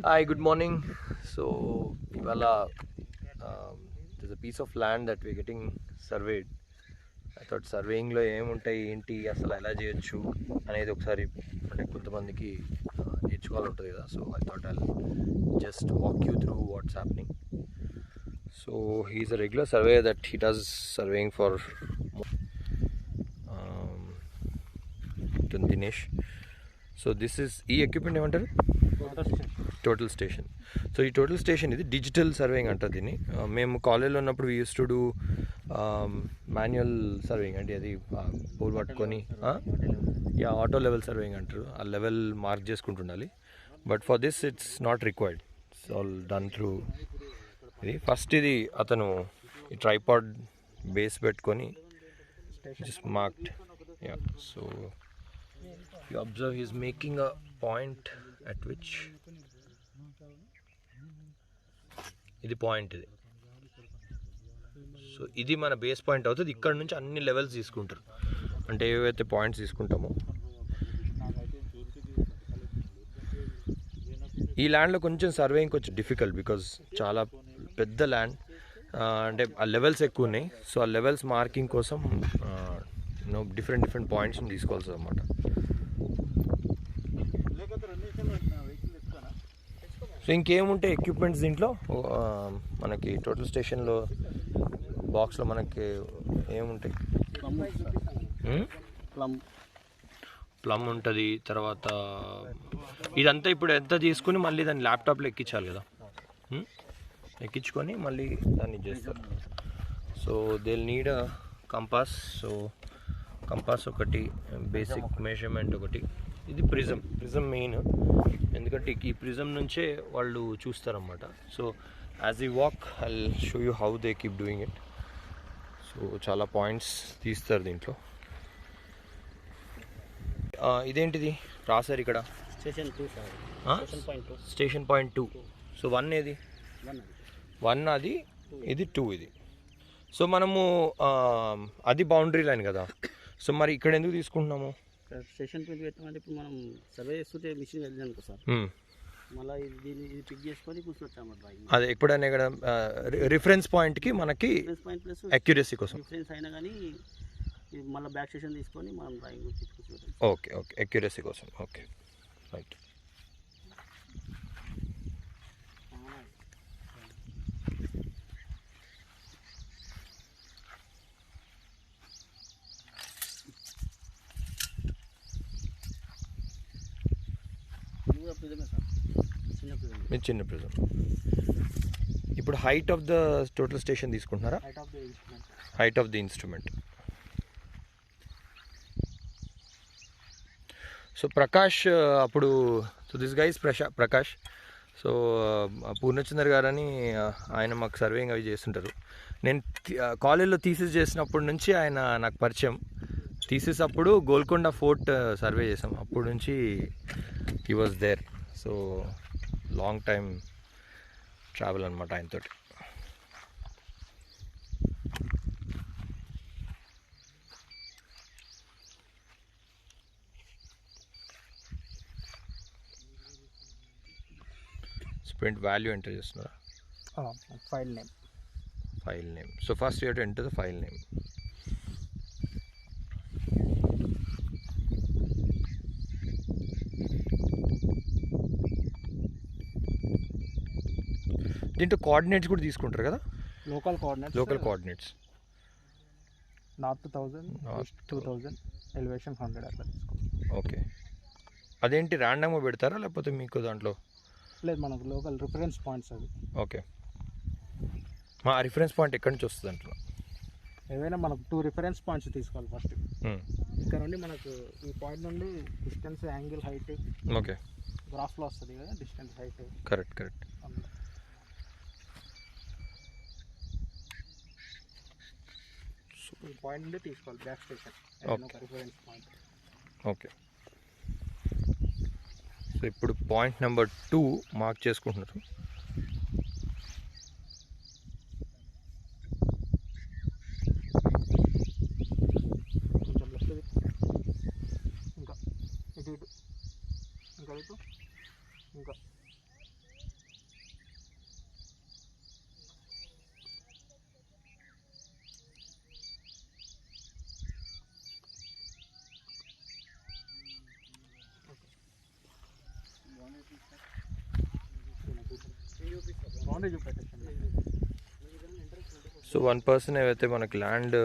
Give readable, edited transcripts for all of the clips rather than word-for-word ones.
Hi, good morning. So, Ivala, there's a piece of land that we're getting surveyed. I thought సర్వేయింగ్లో ఏముంటాయి ఏంటి అసలు ఎలా చేయొచ్చు అనేది ఒకసారి అంటే కొంతమందికి నేర్చుకోవాలి ఉంటుంది కదా. So I thought I just walk you through what's happening. So he is a regular surveyor that he does surveying for Dinesh. So this is ఈ ఎక్విప్మెంట్ ఏమంటారు? Total station. సో ఈ టోటల్ స్టేషన్ ఇది డిజిటల్ సర్వేయింగ్ అంటారు దీన్ని. మేము కాలేజ్లో ఉన్నప్పుడు we use to do manual surveying అంటే అది పోల్ పట్టుకొని ఆటో లెవెల్ సర్వేయింగ్ అంటారు. ఆ లెవెల్ మార్క్ చేసుకుంటుండాలి. But for this it's not required. It's all done through ఇది. ఫస్ట్ ఇది అతను ఈ ట్రైపాడ్ బేస్ పెట్టుకొని just marked. So you observe he is making a point at which ఇది పాయింట్ ఇది. సో ఇది మన బేస్ పాయింట్ అవుతుంది. ఇక్కడ నుంచి అన్ని లెవెల్స్ తీసుకుంటారు. అంటే ఏవైతే పాయింట్స్ తీసుకుంటామో ఈ ల్యాండ్లో కొంచెం సర్వేయింగ్ కొంచెం డిఫికల్ట్ బికాజ్ చాలా పెద్ద ల్యాండ్. అంటే ఆ లెవెల్స్ ఎక్కువ ఉన్నాయి. సో ఆ లెవెల్స్ మార్కింగ్ కోసం డిఫరెంట్ పాయింట్స్ని తీసుకోవాల్సి అన్నమాట. సో ఇంకేముంటాయి ఎక్విప్మెంట్స్ దీంట్లో మనకి టోటల్ స్టేషన్లో బాక్స్లో మనకి ఏముంటాయి? ప్లమ్ ఉంటుంది. తర్వాత ఇదంతా ఇప్పుడు ఎంత తీసుకుని మళ్ళీ దాన్ని ల్యాప్టాప్లో ఎక్కించాలి కదా. ఎక్కించుకొని మళ్ళీ దాన్ని చేస్తారు. So they need a compass. So compass ఒకటి, బేసిక్ మెజర్మెంట్ ఒకటి. ఇది ప్రిజం మెయిన్. ఎందుకంటే ఈ ప్రిజం నుంచే వాళ్ళు చూస్తారన్నమాట. సో యాజ్ ఈ walk I show you how they keep doing it. So చాలా పాయింట్స్ తీస్తారు దీంట్లో. ఇదేంటిది రాశారు ఇక్కడ? Station point 2. సో 1 ఏది? 1 అది, ఇది 2 ఇది. సో మనము అది బౌండరీ లైన్ కదా. సో మరి ఇక్కడ ఎందుకు తీసుకుంటున్నాము? స్టేషన్ పాయింట్ పెట్టామంటే ఇప్పుడు మనం సర్వే చేస్తుంటే మిషన్ వెళ్ళాను సార్, మళ్ళీ దీన్ని పిక్ చేసుకొని కూర్చొచ్చాము డ్రాయింగ్. అదే ఎప్పుడైనా ఇక్కడ రిఫరెన్స్ పాయింట్కి మనకి ప్లస్ అక్యురసీ కోసం రిఫరెన్స్ అయినా కానీ మళ్ళీ బ్యాక్ స్టేషన్ తీసుకొని మనం డ్రాయింగ్ తీసుకొచ్చి. ఓకే అక్యురసీ కోసం. Okay right. మీరు చిన్న ప్రిజం. ఇప్పుడు height of the total station తీసుకుంటున్నారా? Height of the instrument. So Prakash అప్పుడు this guys Prakash. So Purnachandar garu అని ఆయన మాకు సర్వేయింగ్ అవి చేస్తుంటారు. నేను కాలేజ్లో థీసిస్ చేసినప్పటి నుంచి ఆయన నాకు పరిచయం. థీసిస్ అప్పుడు గోల్కొండ ఫోర్ట్ సర్వే చేసాం. అప్పటి నుంచి he was there. So long time travel అనమాట ఆయనతోటి. స్ప్రింట్ వాల్యూ ఎంటర్ చేస్తున్నారా? File name. So first you have to enter the file name. దీంట్లో కోఆర్డినేట్స్ కూడా తీసుకుంటారు కదా? Local coordinates. నార్త్ 1000, 2000, ఎలివేషన్ 100 అట్లా తీసుకోండి. ఓకే. అదేంటి ర్యాండమ్గా పెడతారా లేకపోతే మీకు దాంట్లో? లేదు, మనకు లోకల్ రిఫరెన్స్ పాయింట్స్ అవి. ఓకే. మా రిఫరెన్స్ పాయింట్ ఎక్కడి నుంచి వస్తుంది అంటున్నా? ఏవైనా మనకు 2 రిఫరెన్స్ పాయింట్స్ తీసుకోవాలి ఫస్ట్. ఇక్కడ నుండి మనకు ఈ పాయింట్ నుండి డిస్టెన్స్, యాంగిల్, హైట్ ఓకే గ్రాఫ్లో వస్తుంది కదా, డిస్టెన్స్, హైట్. కరెక్ట్. ఈ పాయింట్ నుండి తీసుకోవాలి back station reference point. Okay. So ఇప్పుడు పాయింట్ నెంబర్ 2 మార్క్ చేసుకుంటున్నారు. ఇంకా ఇంకా బౌండరీ చూపెట్టేస్తాను. సో వన్ పర్సన్ ఏవైతే మనకి ల్యాండ్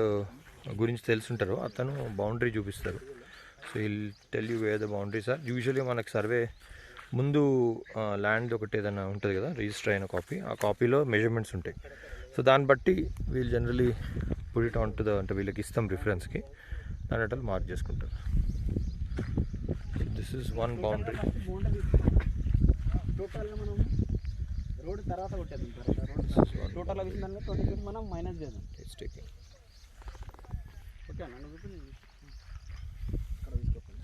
గురించి తెలుసుంటారో అతను బౌండరీ చూపిస్తారు. So will tell you where the boundaries are. Usually మనకు సర్వే ముందు ల్యాండ్ ఒకటి ఏదైనా ఉంటుంది కదా, రిజిస్టర్ అయిన కాపీ, ఆ కాపీలో మెజర్మెంట్స్ ఉంటాయి. సో దాన్ని బట్టి వీళ్ళు generally put it on to the, అంటే వీళ్ళకి ఇస్తాం రిఫరెన్స్కి, దాని అట్లా మార్క్ చేసుకుంటారు. This is one boundary. టోటల్గా మనం రోడ్ తర్వాత కొట్టేద్దాం. టోటల్గా వేసిన దానిలో 20 feet మనం మైనస్ చేద్దాం. It's taking. ఓకే అన్న, నువ్వు ఇక్కడ తీసుకోకండి.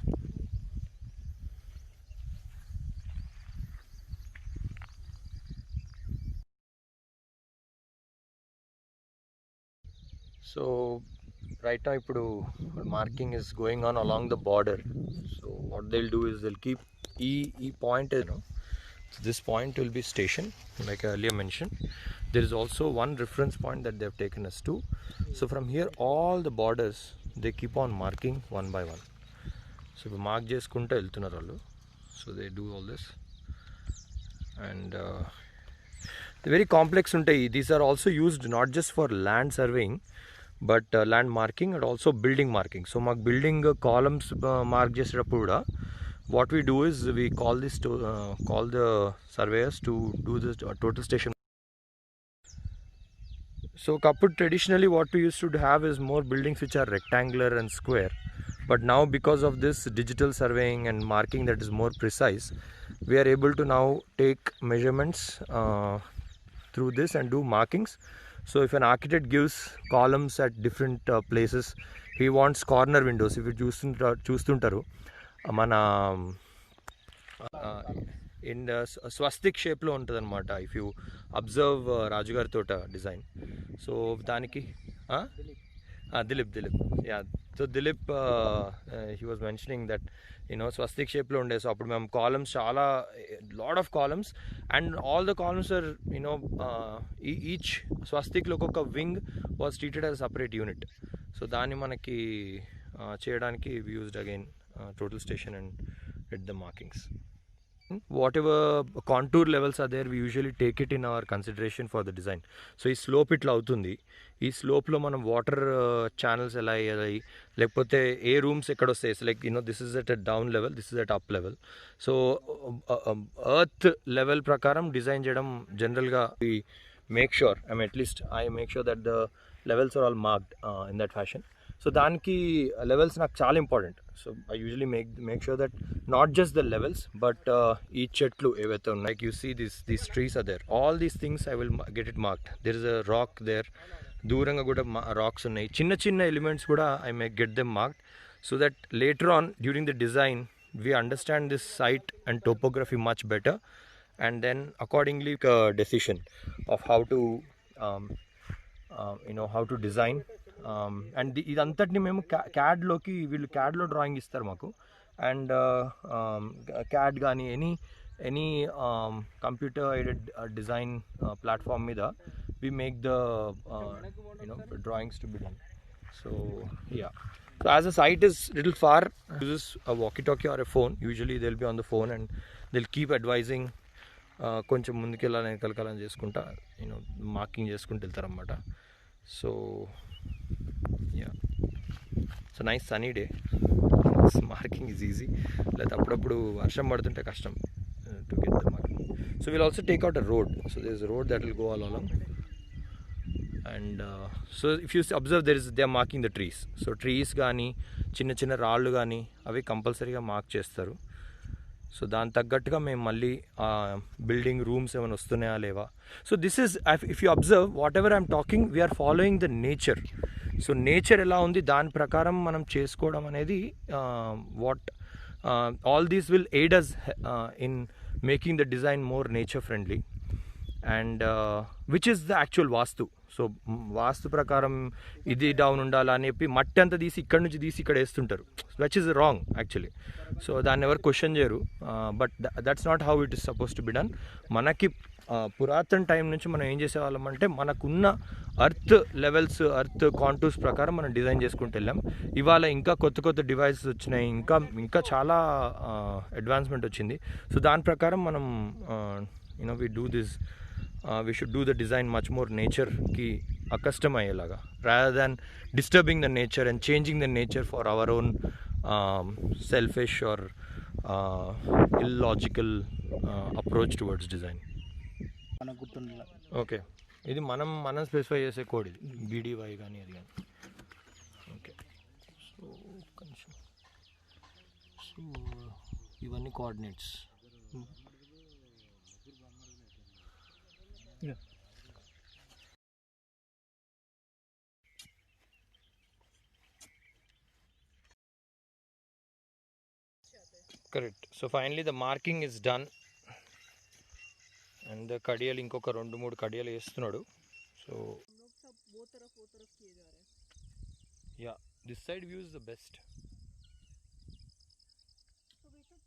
So right now ఇప్పుడు marking is going on along the border. So what they'll do is they'll keep e point, you know, so this point will be station, like I earlier mentioned. There is also one reference point that they have taken us to. So from here all the borders they keep on marking one by one. So mark చేసుకుంటూ వెళ్తున్నారు వాళ్ళు. So they do all this and very complex ఉంటాయి. These are also used not just for land surveying but land marking and also building marking. So మాకు building columns mark చేసేటప్పుడు కూడా what we do is we call this to call the surveyors to do this total station. So kaput traditionally what we used to have is more buildings which are rectangular and square, but now because of this digital surveying and marking that is more precise, we are able to now take measurements through this and do markings. So if an architect gives columns at different places, he wants corner windows. If you చూస్తుంటారు మన in స్వస్తిక్ షేప్లో ఉంటుంది అనమాట. If you observe రాజుగారి తోట design, so దానికి Dilip yeah. So Dilip he was mentioning that you know స్వస్తిక్ షేప్లో ఉండే. సో అప్పుడు మేము కాలమ్స్ చాలా lot of columns and all the columns are you know each స్వస్తిక్లో ఒక్కొక్క wing was treated as separate unit. So దాన్ని మనకి చేయడానికి we used again total station and did the markings. Whatever contour levels are there, we usually take it in our consideration for the design. So ఈ slope ఇట్లా అవుతుంది, ఈ స్లోప్లో మనం water channels ఎలా అయ్యాయి, లేకపోతే ఏ రూమ్స్ ఎక్కడ వస్తాయి. Like you know this is at down level, this is at up level. So earth level ప్రకారం డిజైన్ చేయడం జనరల్గా we make sure, at least I make sure that the levels are all marked in that fashion. So దానికి levels నాకు చాలా important. So I usually make sure that not just the levels but ఈ చెట్లు ఏవైతే ఉన్నాయి, like you see these trees are there, all these things I will get it marked. There is a rock there, దూరంగా కూడా rocks ఉన్నాయి, చిన్న చిన్న elements కూడా I may get them marked so that later on during the design we understand this site and topography much better and then accordingly decision of how to how to design and ఇదంతటిని మేము క్యాడ్లోకి, వీళ్ళు క్యాడ్లో drawing ఇస్తారు మాకు. And CAD కానీ any computer aided design platform మీద we make the drawings to be done. So yeah, so as a site is little far, uses a walkie-talkie or a phone. Usually they'll be on the phone and they'll keep advising కొంచెం ముందుకెళ్ళాలని వెనకాలని చేసుకుంటా marking చేసుకుంటూ వెళ్తారన్నమాట. So yeah, so nice sunny day, marking is easy. లేకపోతే అప్పుడప్పుడు వర్షం పడుతుంటే కష్టం to get the marking. So will also take out a road. So there is a road that will go all along and so if you observe they are marking the trees. So trees కానీ చిన్న చిన్న రాళ్ళు కానీ అవి కంపల్సరీగా mark చేస్తారు. So దాని తగ్గట్టుగా మేము మళ్ళీ బిల్డింగ్ రూమ్స్ ఏమైనా వస్తున్నాయా లేవా. So this is, if you observe whatever I'm talking, we're following the nature. So nature ఎలా ఉంది దాని ప్రకారం మనం చేసుకోవడం అనేది what all these will aid us in making the design more nature friendly and which is the actual vastu. So vastu ప్రకారం ఇది down ఉండాలా అని చెప్పి మట్టి అంతా తీసి ఇక్కడ నుంచి తీసి ఇక్కడ వేస్తుంటారు, which is wrong actually. So దాన్ని ఎవరు క్వశ్చన్ చేయరు, but that's not how it is suppose to be done. మనకి పురాతన టైం నుంచి మనం ఏం చేసేవాళ్ళం అంటే మనకున్న అర్త్ లెవెల్స్ అర్త్ కాంటూర్స్ ప్రకారం మనం డిజైన్ చేసుకుంటూ వెళ్ళాం. ఇవాళ ఇంకా కొత్త కొత్త డివైసెస్ వచ్చినాయి, ఇంకా చాలా అడ్వాన్స్మెంట్ వచ్చింది. సో దాని ప్రకారం మనం we do this, we should do the design much more నేచర్కి అకస్టమ్ అయ్యేలాగా, rather than disturbing the nature and changing the nature for our own selfish or illogical approach towards design. మనకు గుర్తుండాలి. Okay, ఇది మనం specify చేసే code, ఇది బీడీవై కానీ అది కానీ. ఓకే, సో ఇవన్నీ coordinates. Correct. So finally the marking is done and కడియాలు ఇంకొక 2-3 కడియాలు వేస్తున్నాడు. So yeah, this side view is the best.